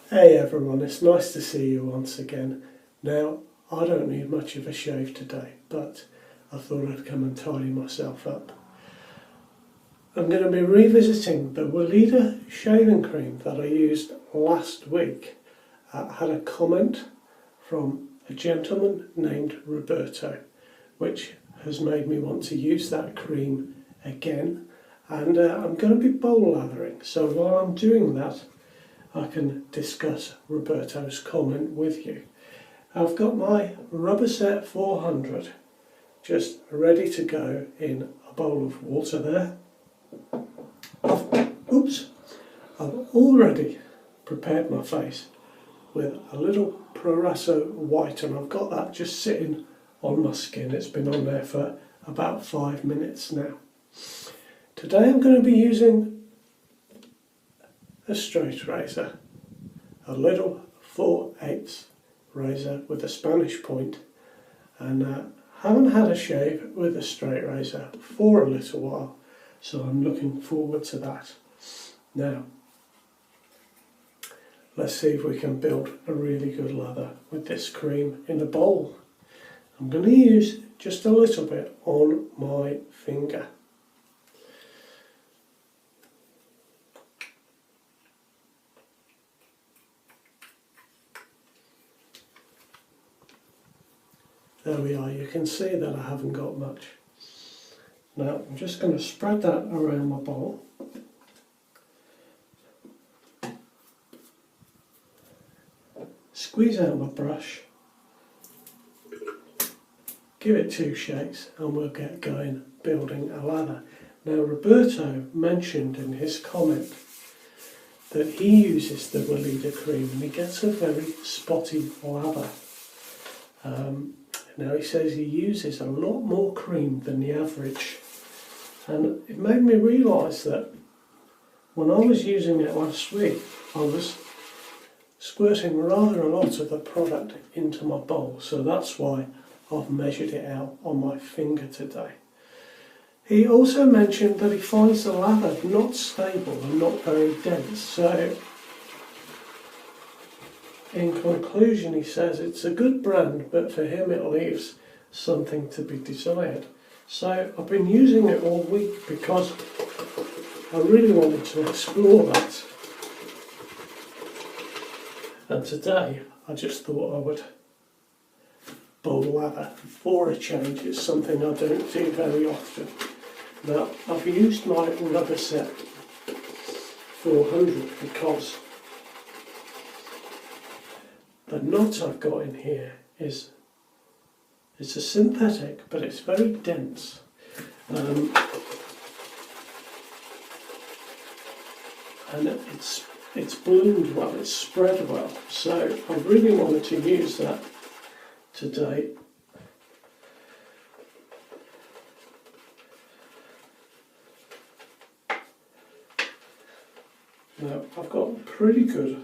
Hey everyone, it's nice to see you once again. Now, I don't need much of a shave today, but I thought I'd come and tidy myself up. I'm going to be revisiting the Weleda shaving cream that I used last week. I had a comment from a gentleman named Roberto, which has made me want to use that cream again. And I'm going to be bowl lathering, so while I'm doing that, I can discuss Roberto's comment with you. I've got my Rubber Set 400 just ready to go in a bowl of water there. I've already prepared my face with a little Proraso white, and I've got that just sitting on my skin. It's been on there for about 5 minutes now. Today I'm going to be using a straight razor, a little 4/8 razor with a Spanish point, and haven't had a shave with a straight razor for a little while, so I'm looking forward to that. Now, let's see if we can build a really good lather with this cream in a bowl. I'm going to use just a little bit on my finger. There we are, you can see that I haven't got much. Now I'm just going to spread that around my bowl. Squeeze out my brush, give it 2 shakes, and we'll get going building a lather. Now Roberto mentioned in his comment that he uses the Weleda cream and he gets a very spotty lather. Now he says he uses a lot more cream than the average, and it made me realise that when I was using it last week I was squirting rather a lot of the product into my bowl, so that's why I've measured it out on my finger today. He also mentioned that he finds the lather not stable and not very dense, so in conclusion he says it's a good brand, but for him it leaves something to be desired. So I've been using it all week because I really wanted to explore that, and today I just thought I would bowl lather for a change. It's something I don't do very often. Now I've used my Rubber Set 400 because the knot I've got in here it's a synthetic, but it's very dense. And it's bloomed well, it's spread well, so I really wanted to use that today. Now I've got pretty good,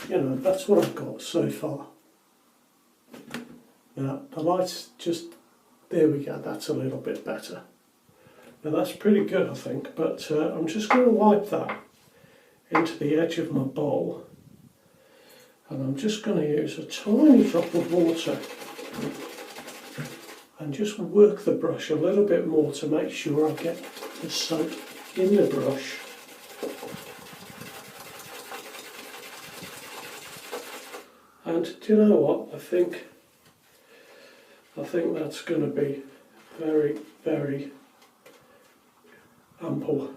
that's what I've got so far. Now the light's just, there we go, that's a little bit better. Now that's pretty good I think, but I'm just going to wipe that into the edge of my bowl, and I'm just going to use a tiny drop of water and just work the brush a little bit more to make sure I get the soap in the brush. And do you know what, I think that's going to be very, very ample.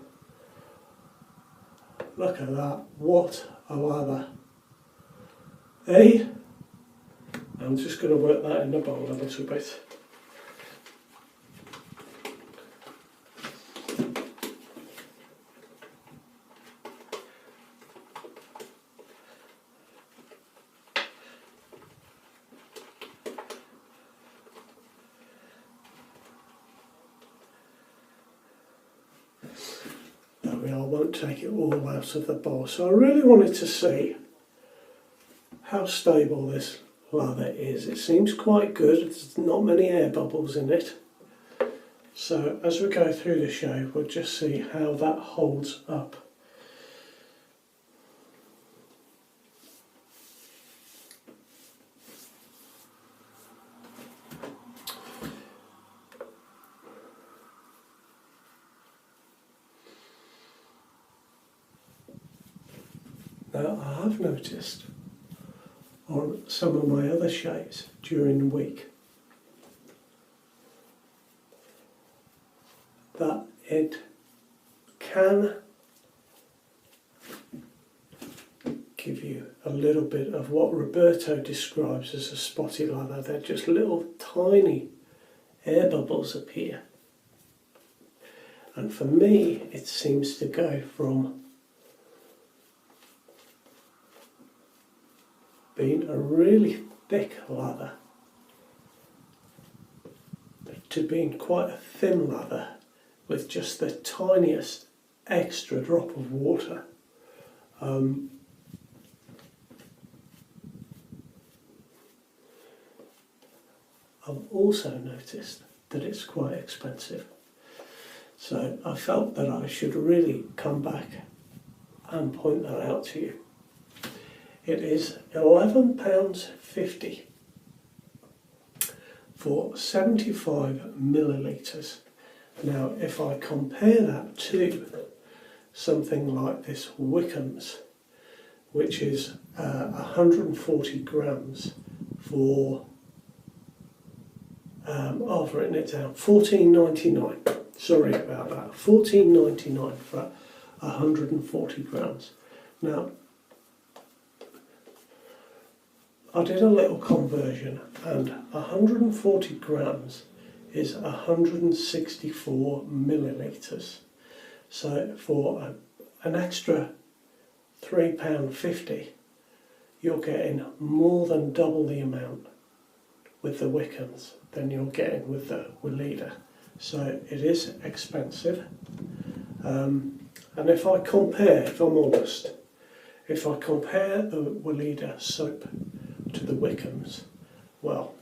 Look at that, what a lather. Hey, I'm just going to work that in the bowl a little bit. I won't take it all out of the bowl. So I really wanted to see how stable this lather is. It seems quite good, there's not many air bubbles in it. So as we go through the shave, we'll just see how that holds up. Now I have noticed on some of my other shapes during the week that it can give you a little bit of what Roberto describes as a spotty lather. They're just little tiny air bubbles appear. And for me, it seems to go from being a really thick lather to being quite a thin lather with just the tiniest extra drop of water. I've also noticed that it's quite expensive. So I felt that I should really come back and point that out to you. It is £11.50 for 75 millilitres. Now if I compare that to something like this Wickham's, which is 140 grams for, I've written it down, £14.99. Sorry about that, £14.99 for 140 grams. Now, I did a little conversion, and 140 grams is 164 millilitres. So for an extra £3.50, you're getting more than double the amount with the Wickham's than you're getting with the Weleda. So it is expensive. And if I compare, if I'm honest, if I compare the Weleda soap to the Wickham's, well,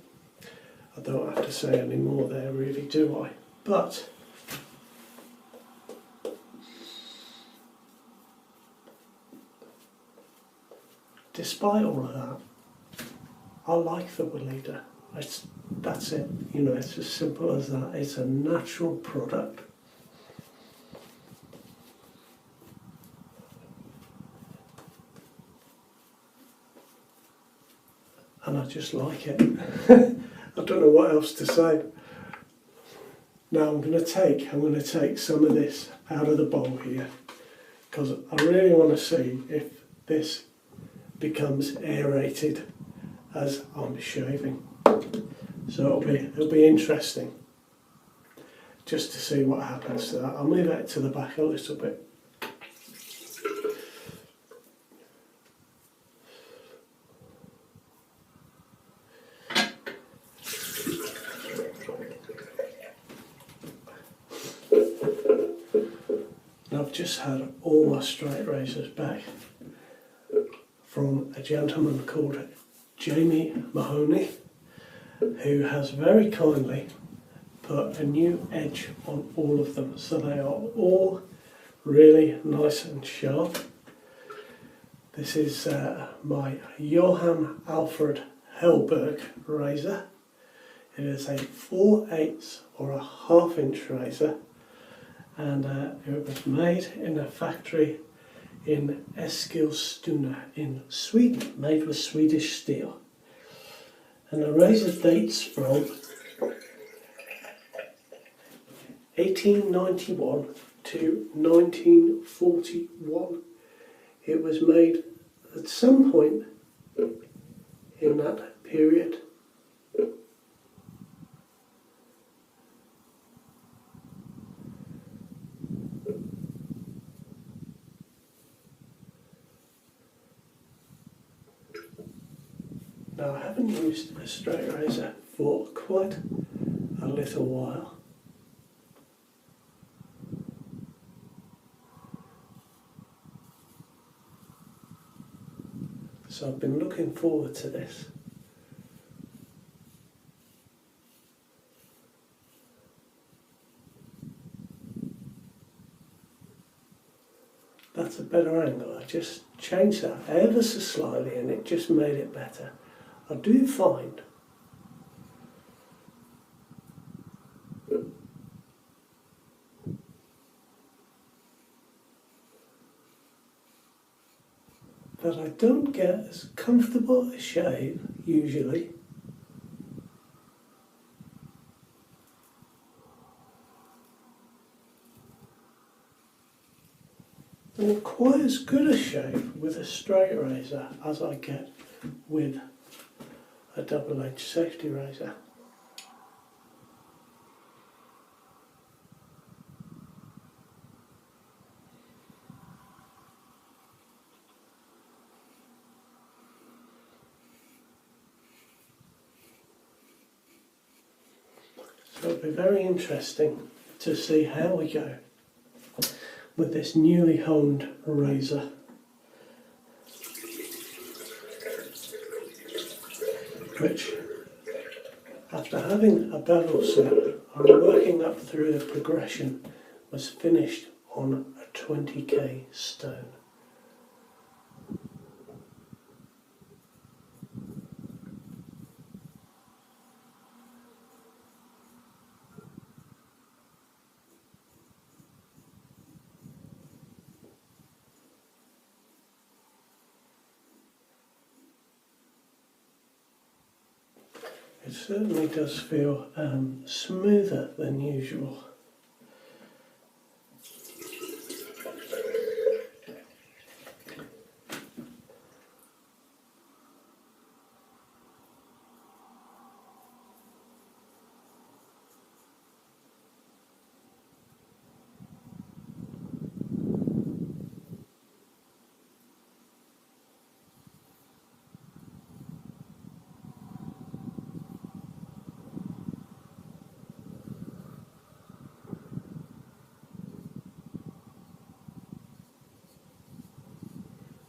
I don't have to say any more there, really, do I? But despite all of that, I like the Weleda. That's it, you know, it's as simple as that. It's a natural product. And I just like it. I don't know what else to say. Now I'm going to take some of this out of the bowl here, because I really want to see if this becomes aerated as I'm shaving. So it'll be interesting just to see what happens to that. I'll move it to the back a little bit. I've just had all my straight razors back from a gentleman called Jamie Mahoney, who has very kindly put a new edge on all of them, so they are all really nice and sharp. This is my Johann Alfred Hellburg razor. It is a 4/8 or a ½ inch razor, and it was made in a factory in Eskilstuna in Sweden, made with Swedish steel. And the razor dates from 1891 to 1941. It was made at some point in that period. Now I haven't used a straight razor for quite a little while. So I've been looking forward to this. That's a better angle. I just changed that ever so slightly and it just made it better. I do find that I don't get as comfortable a shave usually. And quite as good a shave with a straight razor as I get with a double-edged safety razor. So it'll be very interesting to see how we go with this newly honed razor. Which, after having a bevel set and working up through the progression, was finished on a 20k stone. It certainly does feel smoother than usual.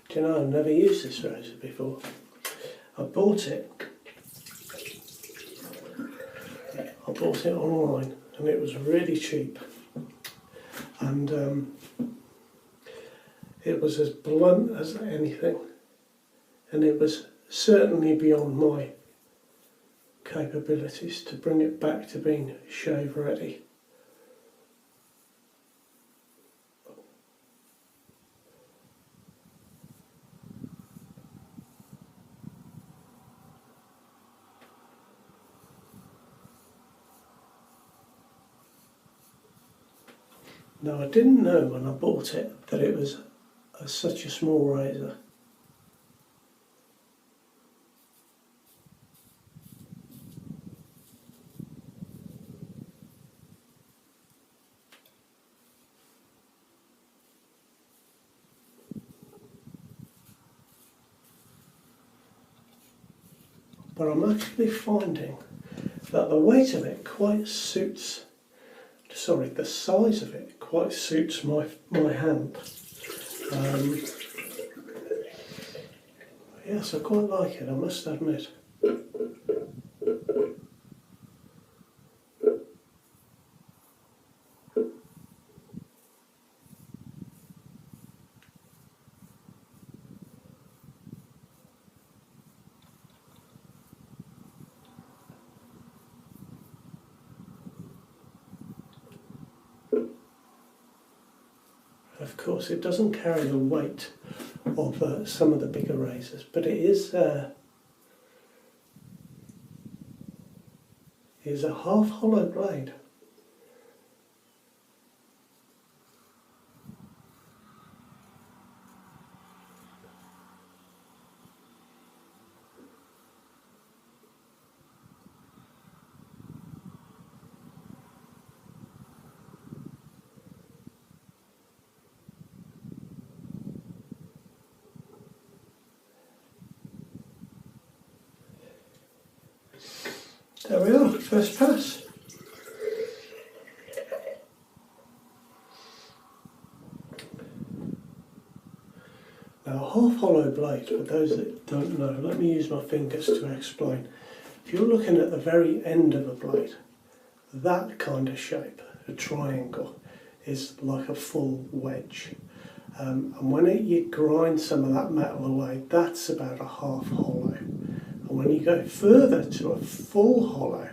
Do you know, I've never used this razor before. I bought it online and it was really cheap, and it was as blunt as anything, and it was certainly beyond my capabilities to bring it back to being shave ready. Now, I didn't know when I bought it that it was such a small razor. But I'm actually finding that the weight of it quite suits, sorry, the size of it quite suits my hand. Yes, I quite like it, I must admit. Of course, it doesn't carry the weight of some of the bigger razors, but it is a half hollow blade. There we are, first pass. Now, a half hollow blade, for those that don't know, let me use my fingers to explain. If you're looking at the very end of a blade, that kind of shape, a triangle, is like a full wedge. And when you grind some of that metal away, that's about a half hollow. And when you go further to a full hollow,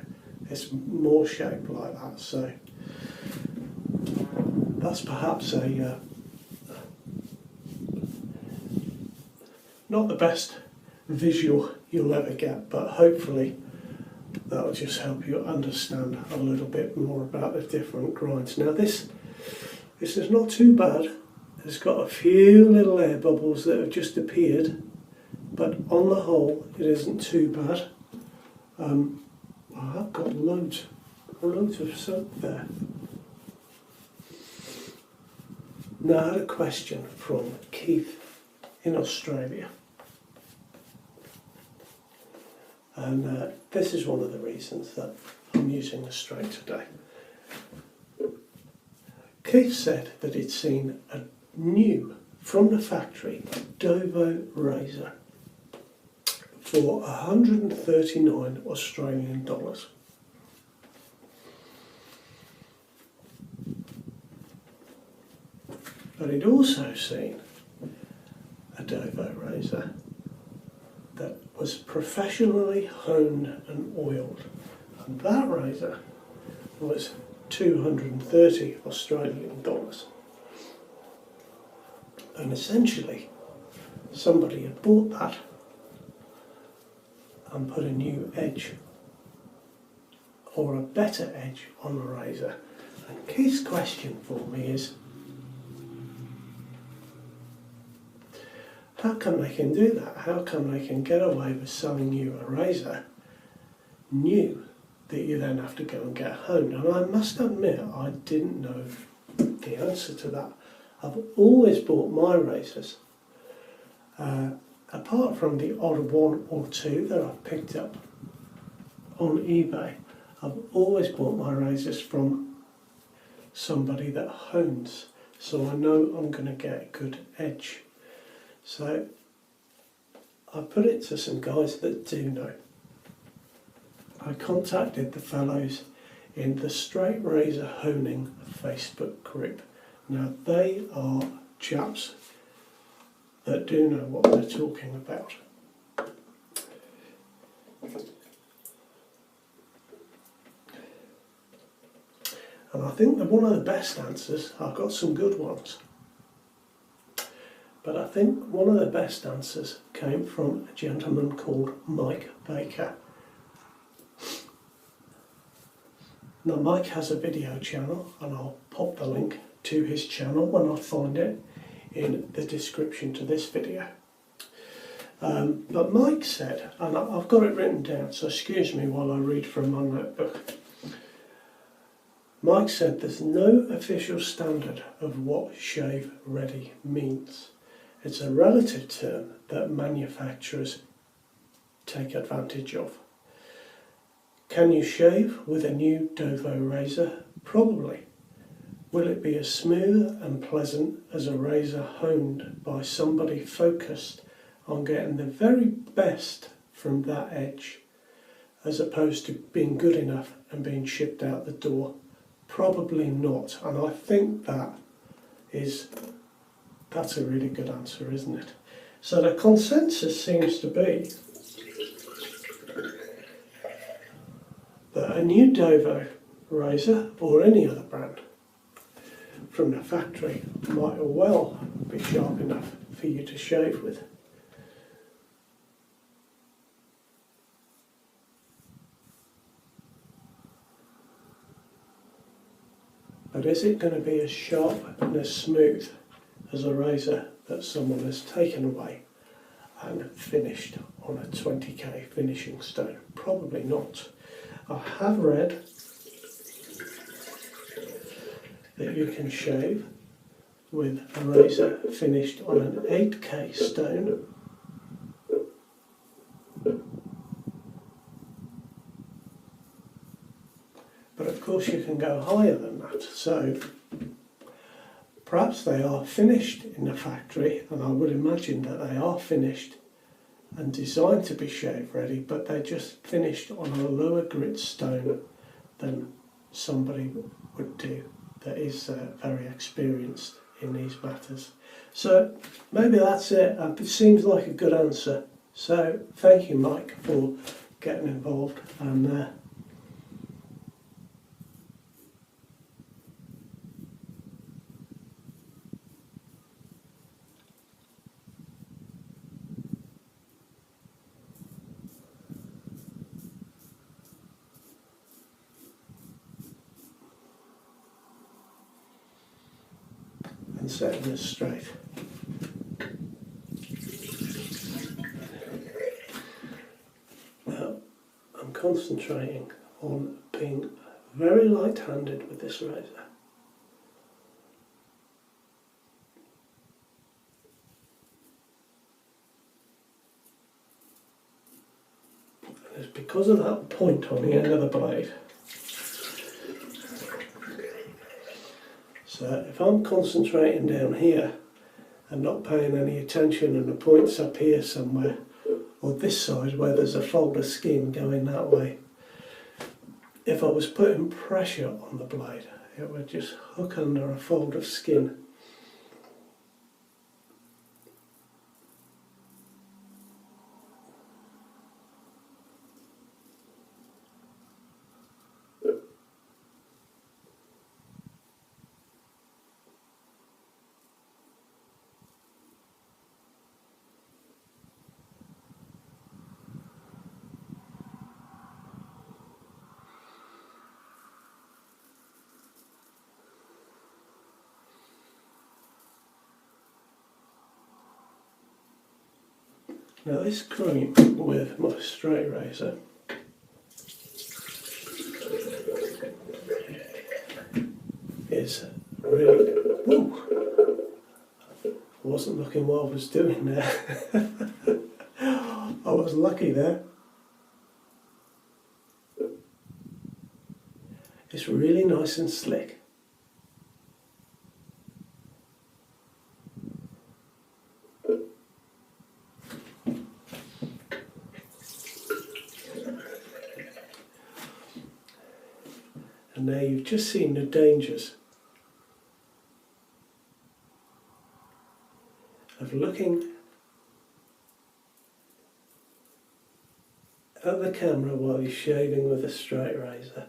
it's more shaped like that. So that's perhaps Not the best visual you'll ever get, but hopefully that'll just help you understand a little bit more about the different grinds. Now this is not too bad. It's got a few little air bubbles that have just appeared, but on the whole it isn't too bad. I've got loads of soap there. Now I had a question from Keith in Australia, and this is one of the reasons that I'm using the straight today. Keith said that he'd seen a new, from the factory, Dovo razor for 139 Australian dollars. But he'd also seen a Dovo razor that was professionally honed and oiled, and that razor was 230 Australian dollars. And essentially somebody had bought that and put a new edge or a better edge on the razor. And Keith's question for me is, how come they can do that? How come they can get away with selling you a razor new that you then have to go and get honed? And I must admit, I didn't know the answer to that. I've always bought my razors, apart from the odd one or two that I've picked up on eBay, I've always bought my razors from somebody that hones, so I know I'm going to get a good edge. So I put it to some guys that do know. I contacted the fellows in the Straight Razor Honing Facebook group. Now they are chaps that do know what they're talking about. And I think that one of the best answers, I've got some good ones, but I think one of the best answers came from a gentleman called Mike Baker. Now Mike has a video channel, and I'll pop the link to his channel when I find it in the description to this video. But Mike said, and I've got it written down, so excuse me while I read from my notebook. Mike said there's no official standard of what shave ready means. It's a relative term that manufacturers take advantage of. Can you shave with a new Dovo razor? Probably. Will it be as smooth and pleasant as a razor honed by somebody focused on getting the very best from that edge, as opposed to being good enough and being shipped out the door? Probably not. And I think that's a really good answer, isn't it? So the consensus seems to be that a new Dovo razor, or any other brand from the factory, might well be sharp enough for you to shave with. But is it going to be as sharp and as smooth as a razor that someone has taken away and finished on a 20k finishing stone? Probably not. I have read that you can shave with a razor finished on an 8k stone, but of course you can go higher than that. So perhaps they are finished in the factory, and I would imagine that they are finished and designed to be shave ready, but they're just finished on a lower grit stone than somebody would do that is very experienced in these matters. So maybe that's it. It seems like a good answer. So thank you, Mike, for getting involved, and setting this straight. Now I'm concentrating on being very light-handed with this razor. And it's because of that point on the end of the blade. So if I'm concentrating down here and not paying any attention and the point's up here somewhere, or this side where there's a fold of skin going that way, if I was putting pressure on the blade, it would just hook under a fold of skin. Now this cream with my straight razor is really, whoa, I wasn't looking what I was doing there. I was lucky there. It's really nice and slick. And now you've just seen the dangers of looking at the camera while you're shaving with a straight razor.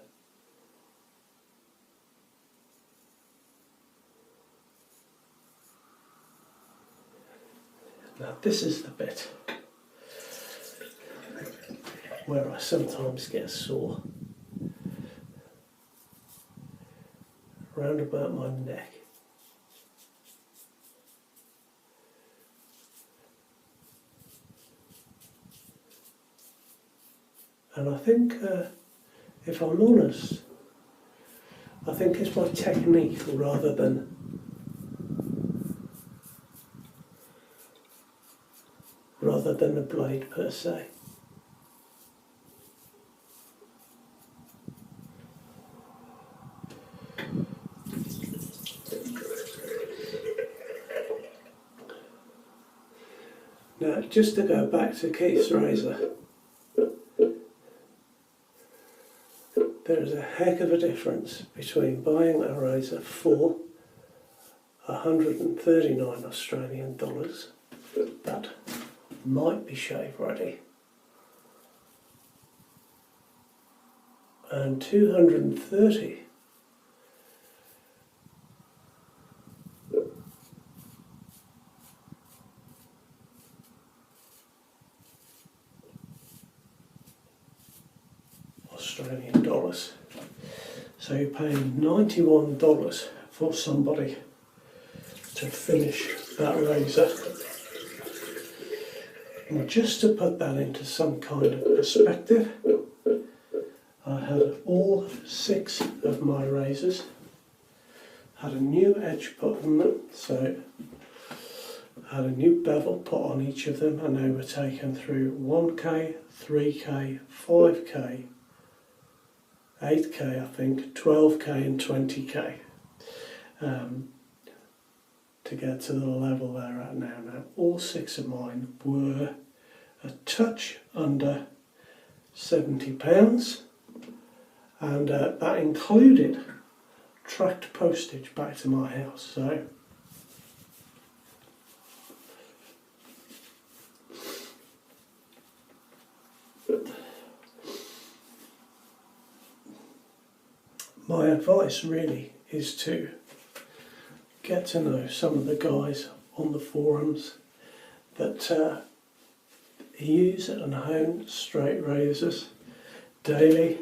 Now this is the bit where I sometimes get sore. Round about my neck. And I think, if I'm honest, I think it's my technique rather than the blade per se. Now, just to go back to Keith's razor, there is a heck of a difference between buying a razor for 139 Australian dollars that might be shave ready and 230 Australian dollars. So you're paying $91 for somebody to finish that razor. And just to put that into some kind of perspective, I had all 6 of my razors had a new edge put on them, so I had a new bevel put on each of them, and they were taken through 1K, 3K, 5K, 8K I think, 12K and 20K to get to the level they're at now. Now all 6 of mine were a touch under £70, and that included tracked postage back to my house. So my advice really is to get to know some of the guys on the forums that use and own straight razors daily,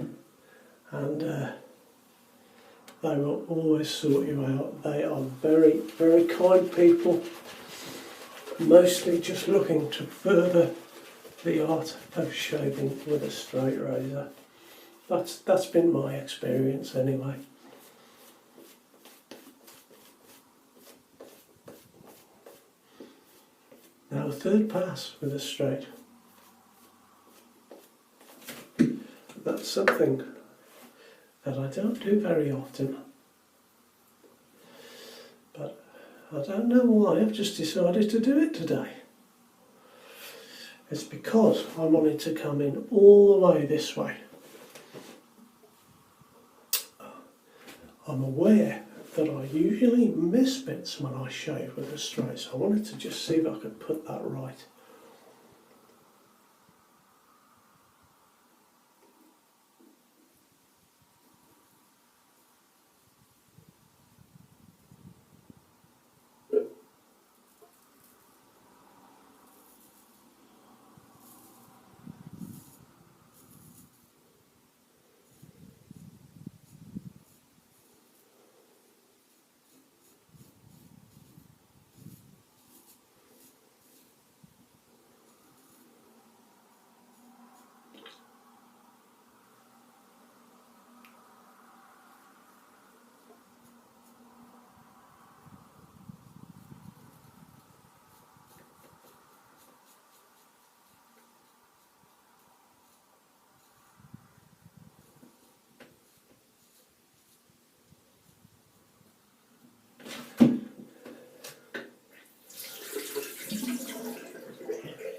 and They will always sort you out. They are very, very kind people, mostly just looking to further the art of shaving with a straight razor. That's been my experience anyway. Now, a third pass with a straight. That's something that I don't do very often. But I don't know why, I've just decided to do it today. It's because I wanted to come in all the way this way. I'm aware that I usually miss bits when I shave with a straight, so I wanted to just see if I could put that right.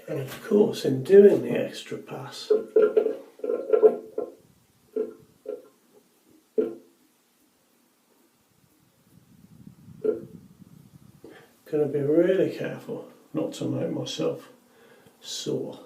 And of course, in doing the extra pass, going to be really careful not to make myself sore.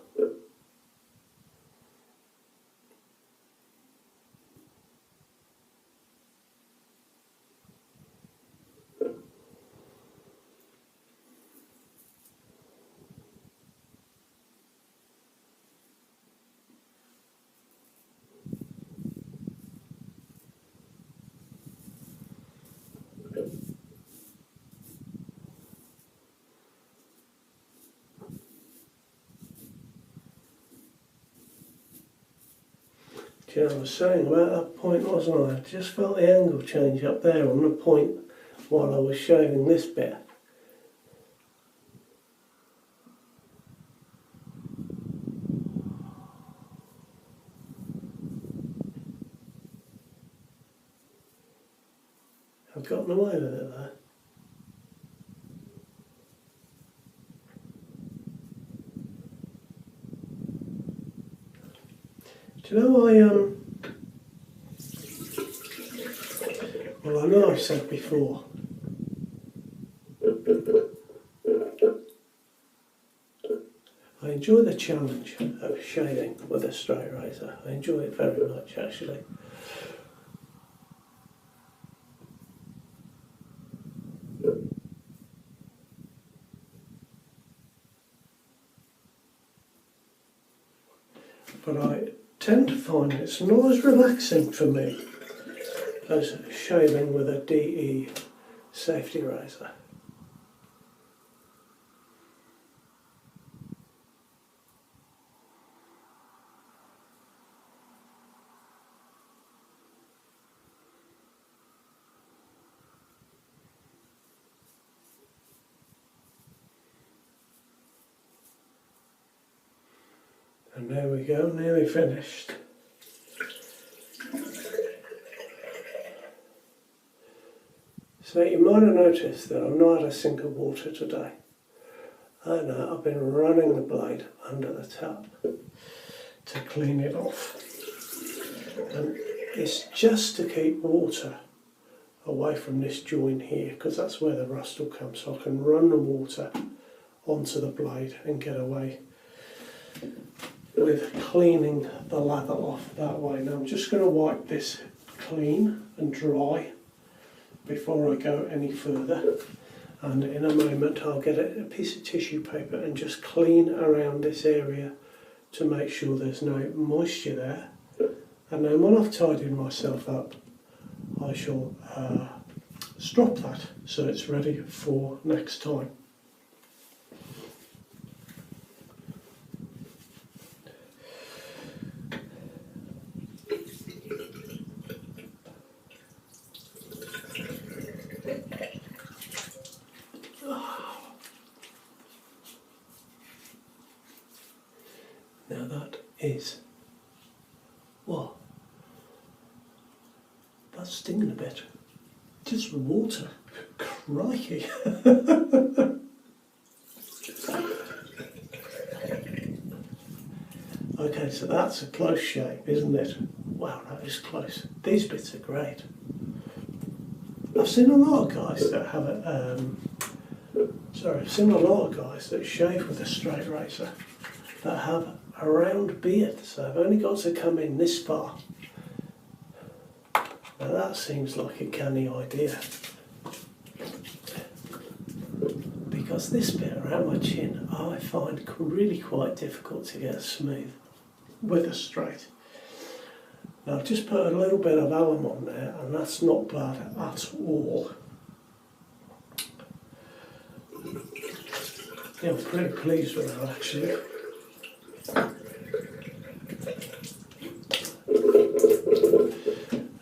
Do you know, I was saying about that point, wasn't I? I just felt the angle change up there on the point while I was shaving this bit. I've gotten away with it though. Do you know, well, I know I've said before, I enjoy the challenge of shaving with a straight razor. I enjoy it very much, actually. But I tend to find it's not as relaxing for me as shaving with a DE safety razor. And there we go, nearly finished. So you might have noticed that I've not had a sink of water today. I know, I've been running the blade under the tap to clean it off. And it's just to keep water away from this joint here, because that's where the rust will come, so I can run the water onto the blade and get away with cleaning the lather off that way. Now I'm just going to wipe this clean and dry before I go any further, and in a moment I'll get a piece of tissue paper and just clean around this area to make sure there's no moisture there. And then when I've tidied myself up, I shall strop that so it's ready for next time. Now that is, well, that's stinging a bit. Just water. Crikey. Okay, so that's a close shave, isn't it? Wow, that is close. These bits are great. I've seen a lot of guys that have I've seen a lot of guys that shave with a straight razor that have a round beard, so they've only got to come in this far. Now that seems like a canny idea, because this bit around my chin I find really quite difficult to get smooth with a straight. Now I've just put a little bit of alum on there, and that's not bad at all. Yeah, I'm pretty pleased with that actually.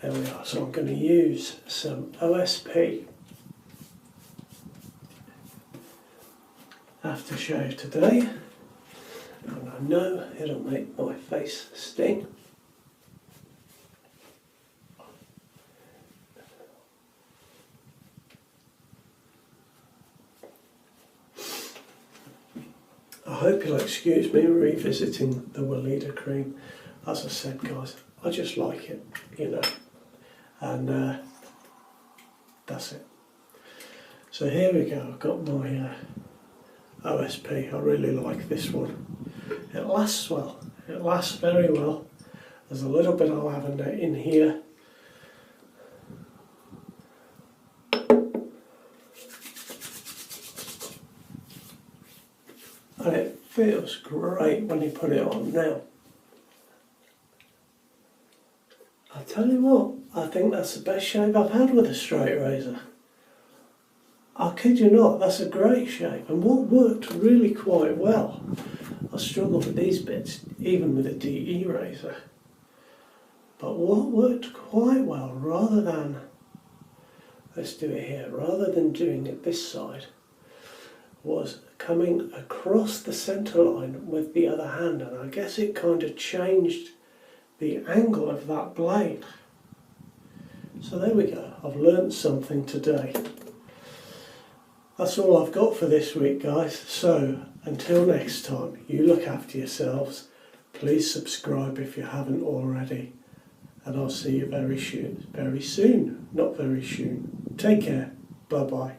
There we are, so I'm going to use some OSP aftershave today, and I know it'll make my face sting. I hope you'll excuse me revisiting the Weleda cream. As I said guys, I just like it, you know, and that's it. So here we go, I've got my OSP. I really like this one. It lasts well, it lasts very well. There's a little bit of lavender in here. And it feels great when you put it on. Now, I'll tell you what, I think that's the best shave I've had with a straight razor. I kid you not, that's a great shave, and what worked really quite well, I struggle with these bits, even with a DE razor, but what worked quite well, rather than, let's do it here, rather than doing it this side, was coming across the centre line with the other hand, and I guess it kind of changed the angle of that blade. So there we go, I've learnt something today. That's all I've got for this week guys, so until next time, you look after yourselves, please subscribe if you haven't already, and I'll see you very soon, not very soon. Take care, bye bye.